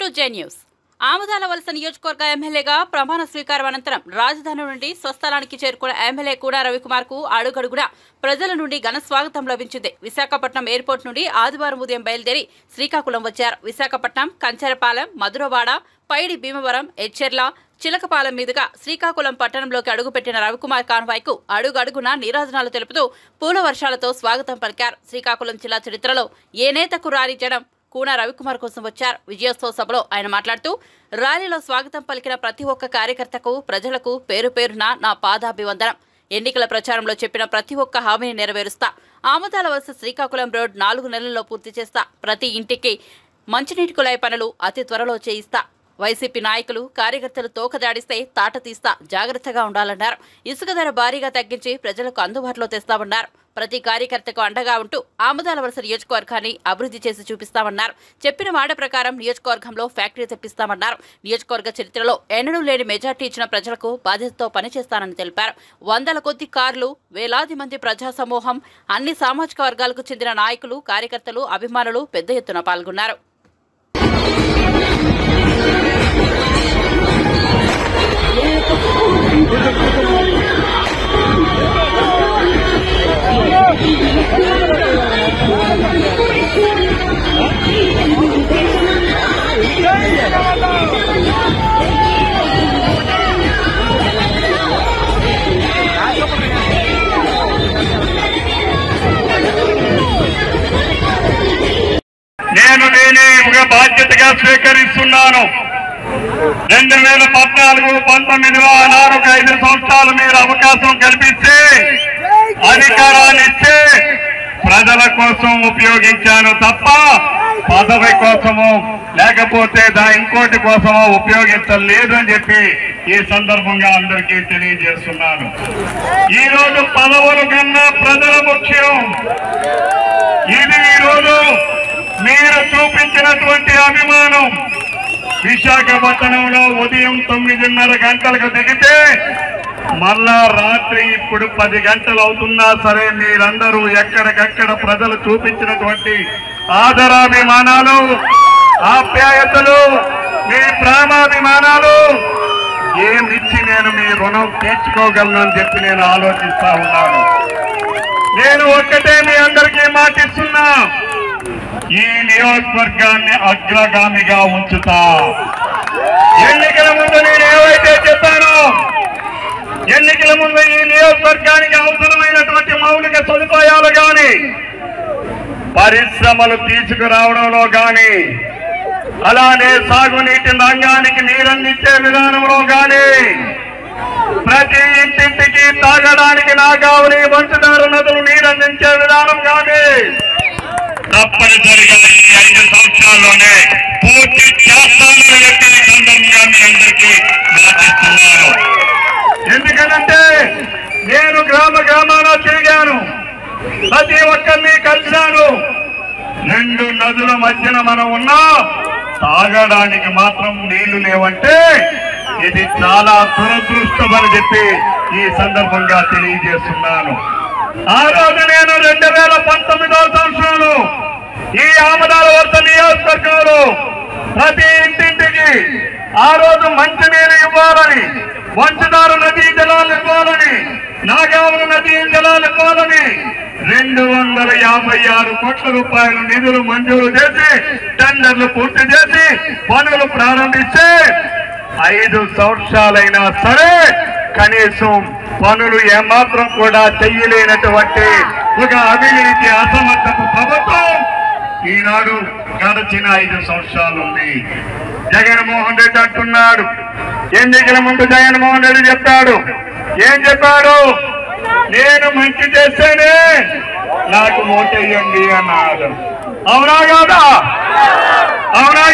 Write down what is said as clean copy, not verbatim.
To J news. Amadala వలస నియోజకవర్గ ఎమ్మెల్యేగా ప్రమాణ స్వీకారం అనంతరం రాజధాని నుండి స్వస్థలానికి చేరుకున్న ఎమ్మెల్యే కూడా రవికుమార్ కు అడుగడుగునా ప్రజల నుండి ఘన స్వాగతం లభించింది. విశాఖపట్నం ఎయిర్పోర్ట్ నుండి ఆదివారం ఉదయం బయలుదేరి శ్రీకాకుళం వచ్చారు. విశాఖపట్నం, కంచెరపాలెం, మధురవాడ, పైడి భీమవరం, ఎచ్చెర్ల, చిలకపాలెం మీదుగా శ్రీకాకుళం పట్టణంలోకి అడుగుపెట్టిన రవికుమార్ కాన్వాయ్కు అడుగడుగునా నీరాజనాలు తెలుపుతూ పూల వర్షాలతో స్వాగతం పలికారు. శ్రీకాకుళం జిల్లా చరిత్రలో ఏ నేతకు రాని జనం కూన రవికుమార్ కోసం వచ్చారు. విజయోత్సవ సభలో ఆయన మాట్లాడుతూ ర్యాలీలో స్వాగతం పలికిన ప్రతి ఒక్క కార్యకర్తకు, ప్రజలకు పేరు పేరున నా పాదాభివందనం. ఎన్నికల ప్రచారంలో చెప్పిన ప్రతి ఒక్క హామీని నెరవేరుస్తా. ఆమదాల వలస శ్రీకాకుళం రోడ్ 4 నెలల్లో పూర్తి చేస్తా. ప్రతి ఇంటికి మంచినీటి కుళాయి పనులు అతి త్వరలో చేయిస్తా. వైసీపీ నాయకులు, కార్యకర్తలు తోకదాడిస్తే తాట తీస్తా. జాగ్రత్తగా ఉండాలన్నారు. ఇసుక ధర భారీగా తగ్గించి ప్రజలకు అందుబాటులో తెస్తామన్నారు. ప్రతి కార్యకర్తకు అండగా ఉంటూ ఆమదాల వలస నియోజకవర్గాన్ని అభివృద్ధి చేసి చూపిస్తామన్నారు. చెప్పిన మాట ప్రకారం నియోజకవర్గంలో ఫ్యాక్టరీ తెప్పిస్తామన్నారు. నియోజకవర్గ చరిత్రలో ఎన్నడూ లేని మెజార్టీ ఇచ్చిన ప్రజలకు బాధ్యతతో పనిచేస్తానని తెలిపారు. వందల కొద్ది కార్లు, వేలాది మంది ప్రజా సమూహం, అన్ని సామాజిక వర్గాలకు చెందిన నాయకులు, కార్యకర్తలు, అభిమానులు పెద్ద ఎత్తున పాల్గొన్నారు. నేనే ఒక బాధ్యతగా స్వీకరిస్తున్నాను. 2014-19లో ఆనాడు 5 సంవత్సరాలు మీరు అవకాశం కల్పిస్తే, అధికారాన్ని ఇస్తే ప్రజల కోసం ఉపయోగించాను తప్ప పదవి కోసమో లేకపోతే ఇంకోటి కోసమో ఉపయోగించలేదు అని చెప్పి ఈ సందర్భంగా అందరికీ తెలియజేస్తున్నాను. ఈ రోజు పదవుల కన్నా ప్రజల ముఖ్యం. ఇది ఈరోజు మీరు చూపించినటువంటి అభిమానం. విశాఖపట్నంలో ఉదయం 9:30 గంటలకు దిగితే మళ్ళా రాత్రి ఇప్పుడు 10 గంటలు అవుతున్నా సరే మీరందరూ ఎక్కడికక్కడ ప్రజలు చూపించినటువంటి ఆదరాభిమానాలు, ఆప్యాయతలు, మీ ప్రేమాభిమానాలు ఏమిచ్చి నేను మీ రుణం తీర్చుకోగలను అని చెప్పి నేను ఆలోచిస్తా ఉన్నాను. నేను ఒక్కటే మీ అందరికీ మాటిస్తున్నా, ఈ నియోజకవర్గాన్ని అగ్రగామిగా ఉంచుతా. ఎన్నికల ముందు నేను ఏవైతే చెప్పానో, ఎన్నికల ముందు ఈ నియోజకవర్గానికి అవసరమైనటువంటి మౌలిక సదుపాయాలు గాని, పరిశ్రమలు తీసుకురావడంలో గాని, అలానే సాగునీటి రంగానికి నీరందించే విధానంలో గాని, ప్రతి ఇంటింటికి తాగడానికి నాగావళి, వంశధార నదులు నీరందించే విధానం గాని తప్పనిసరిగా ఈ 5 సంవత్సరాల్లోనే పూర్తి చేస్తానని చెప్పి సందర్భంగా మీ అందరికీ మాటిస్తున్నాను. ఎందుకంటే నేను గ్రామాన తిరిగాను, ప్రతి ఒక్కరిని కలిశాను. 2 నదుల మధ్యన మనం ఉన్నా తాగడానికి మాత్రం నీళ్లు లేవంటే ఇది చాలా దురదృష్టమని చెప్పి ఈ సందర్భంగా తెలియజేస్తున్నాను. ఆ రోజు నేను 2019వ సంవత్సరంలో ఈ ఆమదాల వలస నియోజకవర్గంలో ప్రతి ఇంటింటికి ఆ రోజు మంచినీరు ఇవ్వాలని, వంశధార నదీ జలాలు ఇవ్వాలని, నాగావళి నదీ జలాలు ఇవ్వాలని 256 కోట్ల రూపాయల నిధులు మంజూరు చేసి, టెండర్లు పూర్తి చేసి, పనులు ప్రారంభిస్తే 5 సంవత్సరాలైనా సరే కనీసం పనులు ఏమాత్రం కూడా చెయ్యలేనటువంటి ఒక అవినీతి, అసమర్థపు ప్రభుత్వం ఈనాడు గడిచిన 5 సంవత్సరాలు ఉంది. జగన్మోహన్ రెడ్డి అంటున్నాడు, ఎన్నికల ముందు జగన్మోహన్ రెడ్డి చెప్పాడు, ఏం చెప్పాడు? నేను మంచి చేస్తేనే నాకు ఓటేయండి అన్నాడు. అవునా కాదా? అవునా?